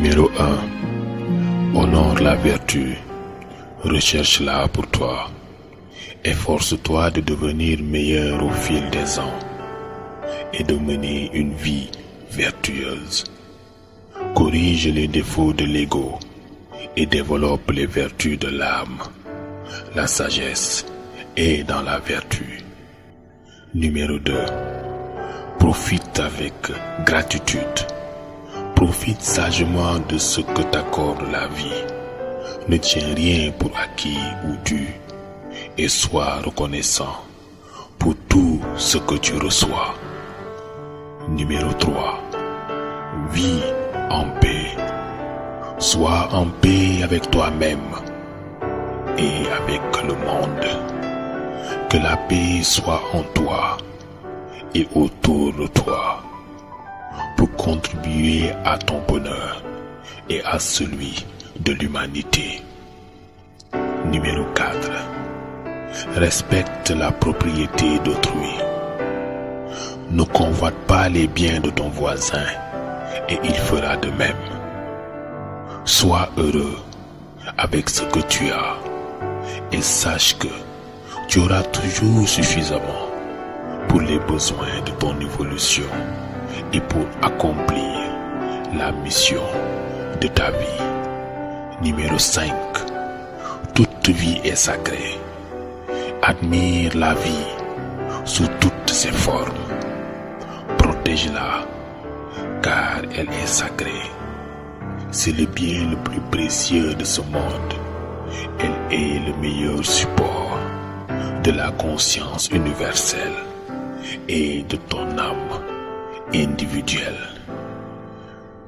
Numéro 1. Honore la vertu. Recherche-la pour toi. Efforce-toi de devenir meilleur au fil des ans et de mener une vie vertueuse. Corrige les défauts de l'ego et développe les vertus de l'âme. La sagesse est dans la vertu. Numéro 2. Profite avec gratitude. Profite sagement de ce que t'accorde la vie. Ne tiens rien pour acquis ou dû et sois reconnaissant pour tout ce que tu reçois. Numéro 3. Vis en paix. Sois en paix avec toi-même et avec le monde. Que la paix soit en toi et autour de toi pour contribuer à ton bonheur et à celui de l'humanité. Numéro 4. Respecte la propriété d'autrui. Ne convoite pas les biens de ton voisin et il fera de même. Sois heureux avec ce que tu as et sache que tu auras toujours suffisamment pour les besoins de ton évolution et pour accomplir la mission de ta vie. Numéro 5. Toute vie est sacrée. Admire la vie sous toutes ses formes. Protège-la car elle est sacrée. C'est le bien le plus précieux de ce monde. Elle est le meilleur support de la conscience universelle et de ton âme individuelle.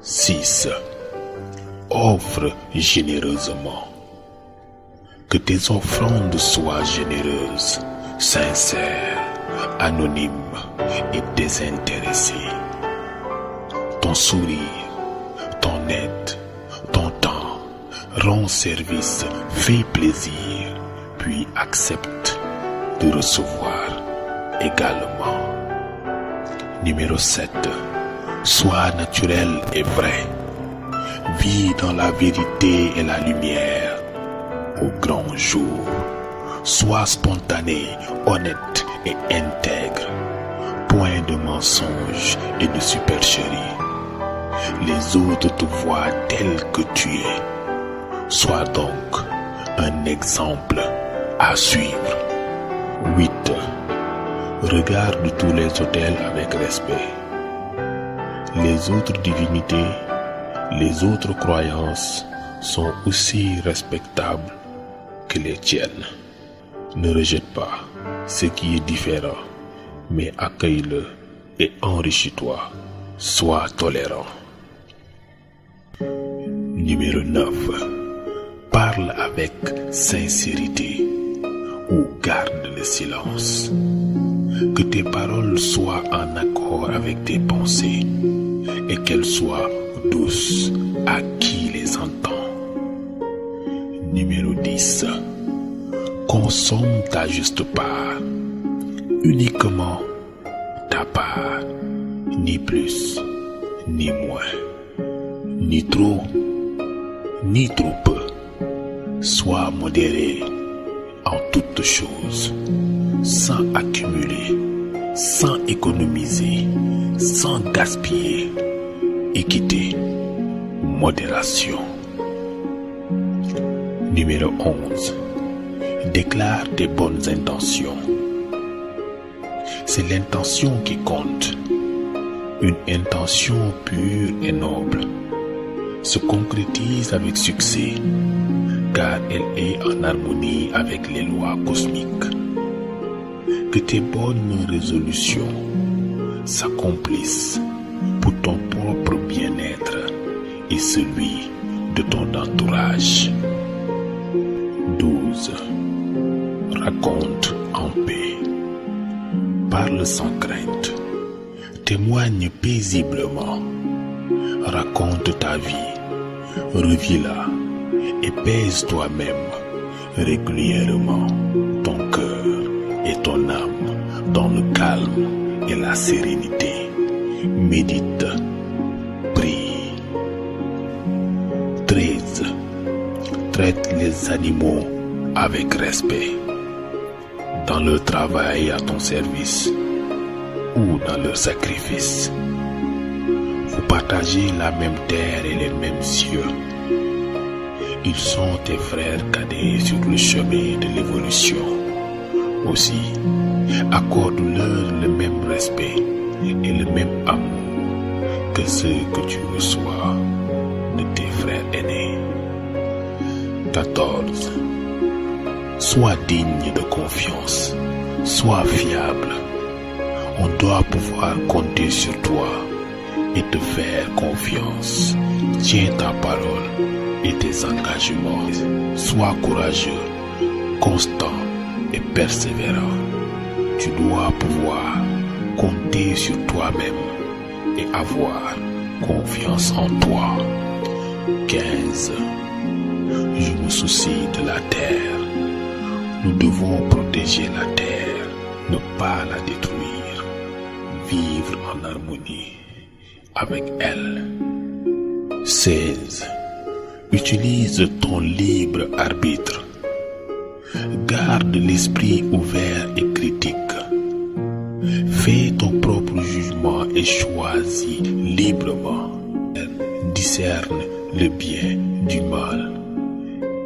6. Offre généreusement. Que tes offrandes soient généreuses, sincères, anonymes et désintéressées. Ton sourire, ton aide, ton temps, rend service, fais plaisir, puis accepte de recevoir également. Numéro 7. Sois naturel et vrai. Vis dans la vérité et la lumière au grand jour. Sois spontané, honnête et intègre. Point de mensonge et de supercherie. Les autres te voient tel que tu es. Sois donc un exemple à suivre. 8. Regarde tous les autels avec respect. Les autres divinités, les autres croyances sont aussi respectables que les tiennes. Ne rejette pas ce qui est différent, mais accueille-le et enrichis-toi. Sois tolérant. Numéro 9. Parle avec sincérité ou garde le silence. Que tes paroles soient en accord avec tes pensées et qu'elles soient douces à qui les entend. Numéro 10. Consomme ta juste part, uniquement ta part, ni plus, ni moins, ni trop, ni trop peu. Sois modéré en toutes choses, sans accumuler, sans économiser, sans gaspiller. Équité, modération. Numéro 11. Déclare tes bonnes intentions. C'est l'intention qui compte. Une intention pure et noble se concrétise avec succès car elle est en harmonie avec les lois cosmiques. Que tes bonnes résolutions s'accomplissent pour ton propre bien-être et celui de ton entourage. 12. Raconte en paix. Parle sans crainte. Témoigne paisiblement. Raconte ta vie. Revis-la et pèse toi-même régulièrement ton cœur et ton âme dans le calme et la sérénité. Médite, prie. traites les animaux avec respect, dans leur travail à ton service ou dans leur sacrifice. Vous partagez la même terre et les mêmes cieux. Ils sont tes frères cadets sur le chemin de l'évolution. Aussi, accorde-leur le même respect et le même amour que ceux que tu reçois de tes frères aînés. 14. Sois digne de confiance, sois fiable. On doit pouvoir compter sur toi et te faire confiance. Tiens ta parole et tes engagements. Sois courageux, constant et persévérant. Tu dois pouvoir compter sur toi-même et avoir confiance en toi. 15. Je me soucie de la terre. Nous devons protéger la terre, ne pas la détruire, vivre en harmonie avec elle. 16. Utilise ton libre arbitre. Garde l'esprit ouvert et critique. Fais ton propre jugement et choisis librement. Discerne le bien du mal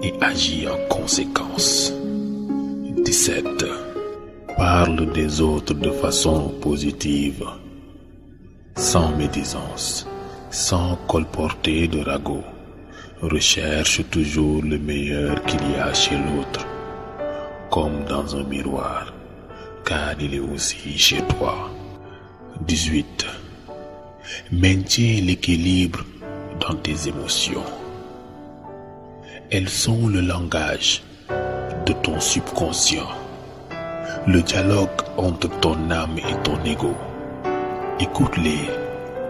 et agis en conséquence. 17. Parle des autres de façon positive, sans médisance, sans colporter de ragot. Recherche toujours le meilleur qu'il y a chez l'autre, comme dans un miroir, car il est aussi chez toi. 18. Maintiens l'équilibre dans tes émotions. Elles sont le langage de ton subconscient, le dialogue entre ton âme et ton ego. Écoute-les,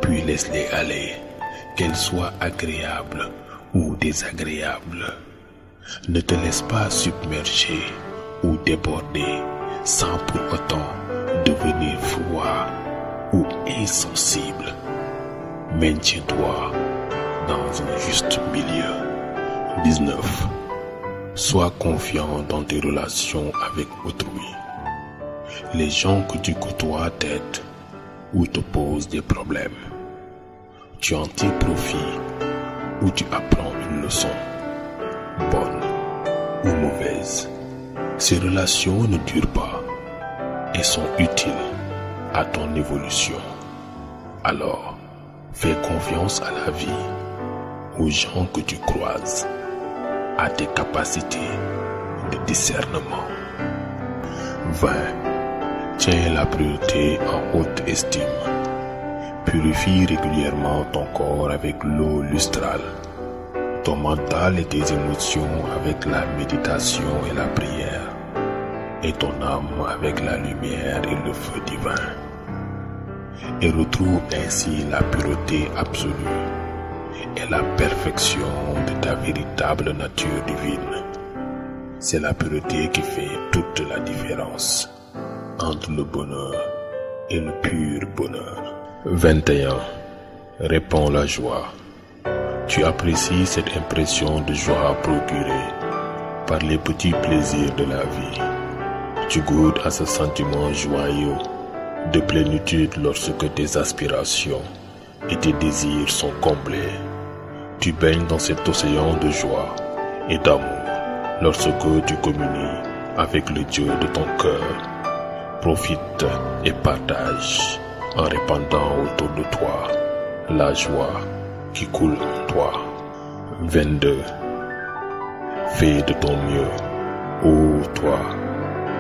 puis laisse-les aller, qu'elles soient agréables ou désagréables. Ne te laisse pas submerger ou déborder sans pour autant devenir froid ou insensible. Maintiens-toi dans un juste milieu. 19. Sois confiant dans tes relations avec autrui. Les gens que tu côtoies t'aident ou te posent des problèmes. Tu en tires profit ou tu apprends une leçon, bonne ou mauvaise. Ces relations ne durent pas et sont utiles à ton évolution. Alors, fais confiance à la vie, aux gens que tu croises, à tes capacités de discernement. 20. Tiens la priorité en haute estime. Purifie régulièrement ton corps avec l'eau lustrale, ton mental et tes émotions avec la méditation et la prière, et ton âme avec la lumière et le feu divin. Et retrouve ainsi la pureté absolue et la perfection de ta véritable nature divine. C'est la pureté qui fait toute la différence entre le bonheur et le pur bonheur. 21. Répands la joie. Tu apprécies cette impression de joie procurée par les petits plaisirs de la vie. Tu goûtes à ce sentiment joyeux de plénitude lorsque tes aspirations et tes désirs sont comblés. Tu baignes dans cet océan de joie et d'amour lorsque tu communies avec le Dieu de ton cœur. Profite et partage en répandant autour de toi la joie qui coule en toi. 22. Fais de ton mieux, ô toi,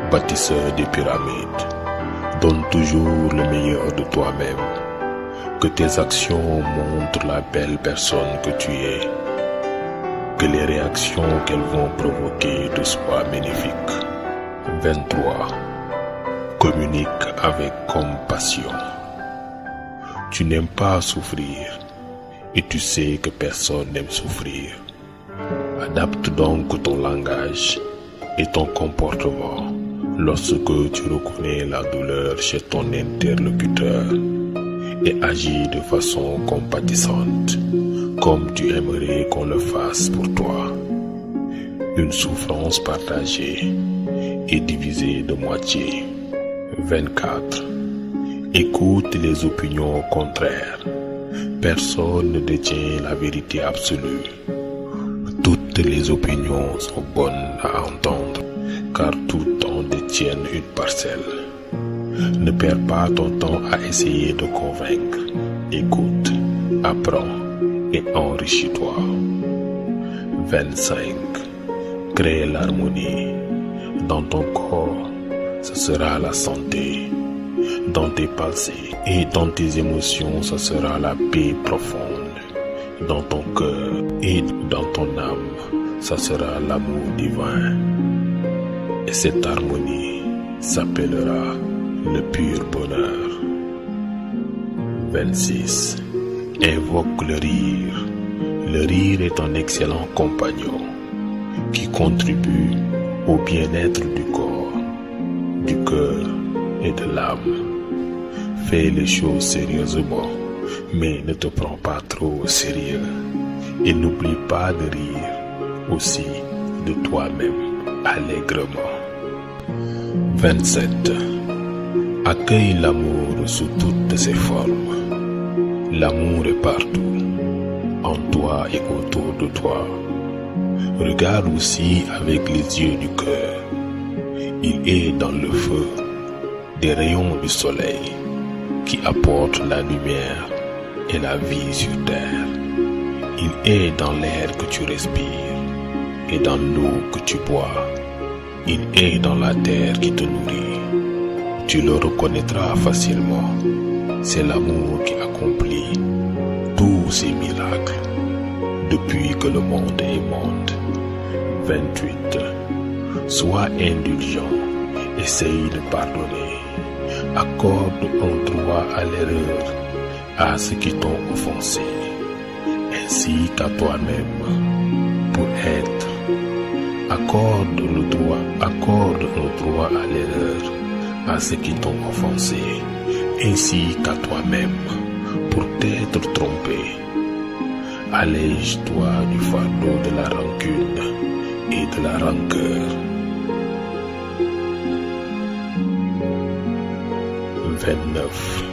bâtisseur des pyramides. Donne toujours le meilleur de toi-même. Que tes actions montrent la belle personne que tu es. Que les réactions qu'elles vont provoquer te soient magnifiques. 23. Communique avec compassion. Tu n'aimes pas souffrir et tu sais que personne n'aime souffrir. Adapte donc ton langage et ton comportement lorsque tu reconnais la douleur chez ton interlocuteur et agis de façon compatissante, comme tu aimerais qu'on le fasse pour toi. Une souffrance partagée et divisée de moitié. 24. Écoute les opinions contraires. Personne ne détient la vérité absolue. Toutes les opinions sont bonnes à entendre, car tout en détiennent une parcelle. Ne perds pas ton temps à essayer de convaincre. Écoute, apprends et enrichis-toi. 25. Crée l'harmonie. Dans ton corps, ce sera la santé. Dans tes pensées et dans tes émotions, ce sera la paix profonde. Dans ton cœur et dans ton âme, ce sera l'amour divin. Et cette harmonie s'appellera le pur bonheur. 26. Invoque le rire. Le rire est un excellent compagnon qui contribue au bien-être du corps, du cœur et de l'âme. Fais les choses sérieusement, mais ne te prends pas trop au sérieux. Et n'oublie pas de rire aussi de toi-même allègrement. 27. Accueille l'amour sous toutes ses formes. L'amour est partout, en toi et autour de toi. Regarde aussi avec les yeux du cœur. Il est dans le feu, des rayons du soleil qui apportent la lumière et la vie sur terre. Il est dans l'air que tu respires et dans l'eau que tu bois. Il est dans la terre qui te nourrit. Tu le reconnaîtras facilement. C'est l'amour qui accomplit tous ces miracles depuis que le monde est monde. 28. Sois indulgent, essaye de pardonner. Accorde un droit à l'erreur à ceux qui t'ont offensé, ainsi qu'à toi-même, pour être. Accorde un droit à l'erreur à ceux qui t'ont offensé, ainsi qu'à toi-même, pour t'être trompé. Allège-toi du fardeau de la rancune et de la rancœur. 29.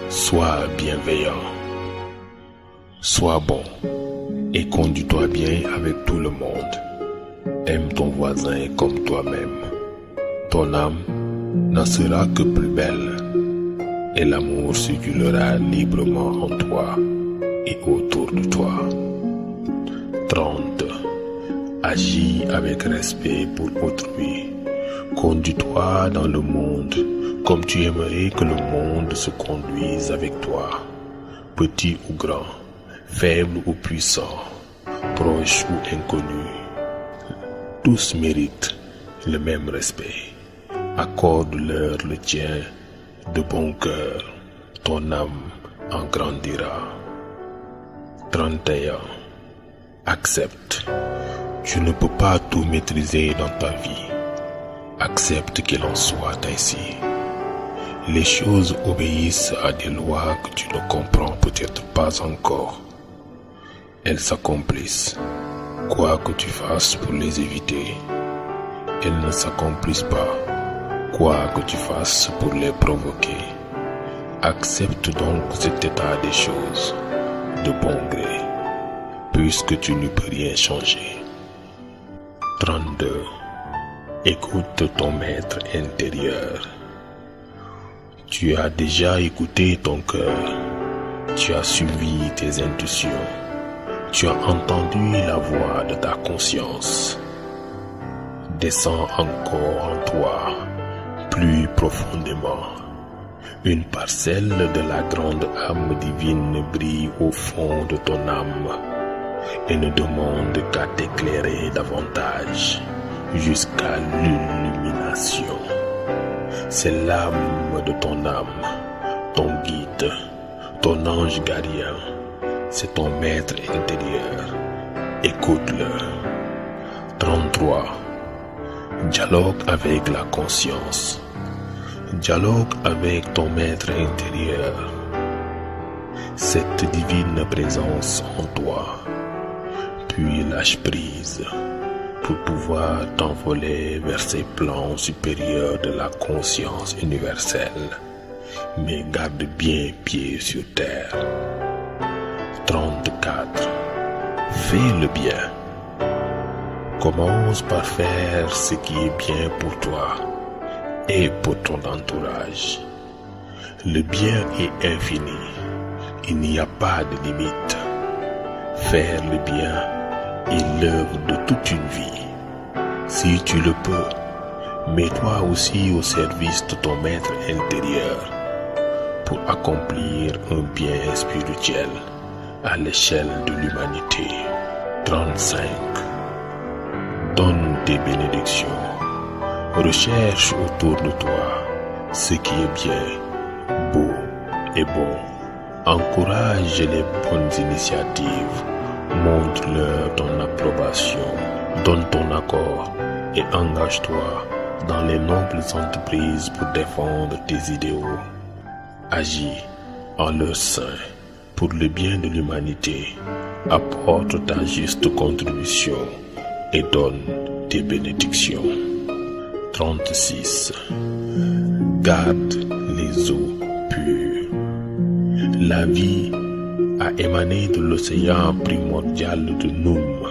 Sois bienveillant. Sois bon et conduis-toi bien avec tout le monde. Aime ton voisin comme toi-même. Ton âme n'en sera que plus belle et l'amour circulera librement en toi et autour de toi. 30. Agis avec respect pour autrui. Conduis-toi dans le monde comme tu aimerais que le monde se conduise avec toi. Petit ou grand, faible ou puissant, proche ou inconnu. Tous méritent le même respect. Accorde-leur le tien de bon cœur. Ton âme en grandira. 31. Accepte. Tu ne peux pas tout maîtriser dans ta vie. Accepte qu'il en soit ainsi. Les choses obéissent à des lois que tu ne comprends peut-être pas encore. Elles s'accomplissent, quoi que tu fasses pour les éviter. Elles ne s'accomplissent pas, quoi que tu fasses pour les provoquer. Accepte donc cet état des choses de bon gré, puisque tu ne peux rien changer. 32. Écoute ton maître intérieur. Tu as déjà écouté ton cœur. Tu as suivi tes intuitions. Tu as entendu la voix de ta conscience. Descends encore en toi, plus profondément. Une parcelle de la grande âme divine brille au fond de ton âme et ne demande qu'à t'éclairer davantage jusqu'à l'illumination. C'est l'âme de ton âme, ton guide, ton ange gardien, c'est ton maître intérieur. Écoute-le. 33. Dialogue avec la conscience. Dialogue avec ton maître intérieur. Cette divine présence en toi. Puis lâche prise. pour pouvoir t'envoler vers ces plans supérieurs de la conscience universelle. Mais garde bien pied sur terre. 34. Fais le bien. Commence par faire ce qui est bien pour toi et pour ton entourage. Le bien est infini. Il n'y a pas de limite. Faire le bien est l'œuvre de toute une vie. Si tu le peux, mets-toi aussi au service de ton maître intérieur pour accomplir un bien spirituel à l'échelle de l'humanité. 35. Donne tes bénédictions. Recherche autour de toi ce qui est bien, beau et bon. Encourage les bonnes initiatives. Montre-leur ton approbation. Donne ton accord et engage-toi dans les nobles entreprises pour défendre tes idéaux. Agis en leur sein pour le bien de l'humanité. Apporte ta juste contribution et donne tes bénédictions. 36. Garde les eaux pures. La vie a émané de l'océan primordial de Noum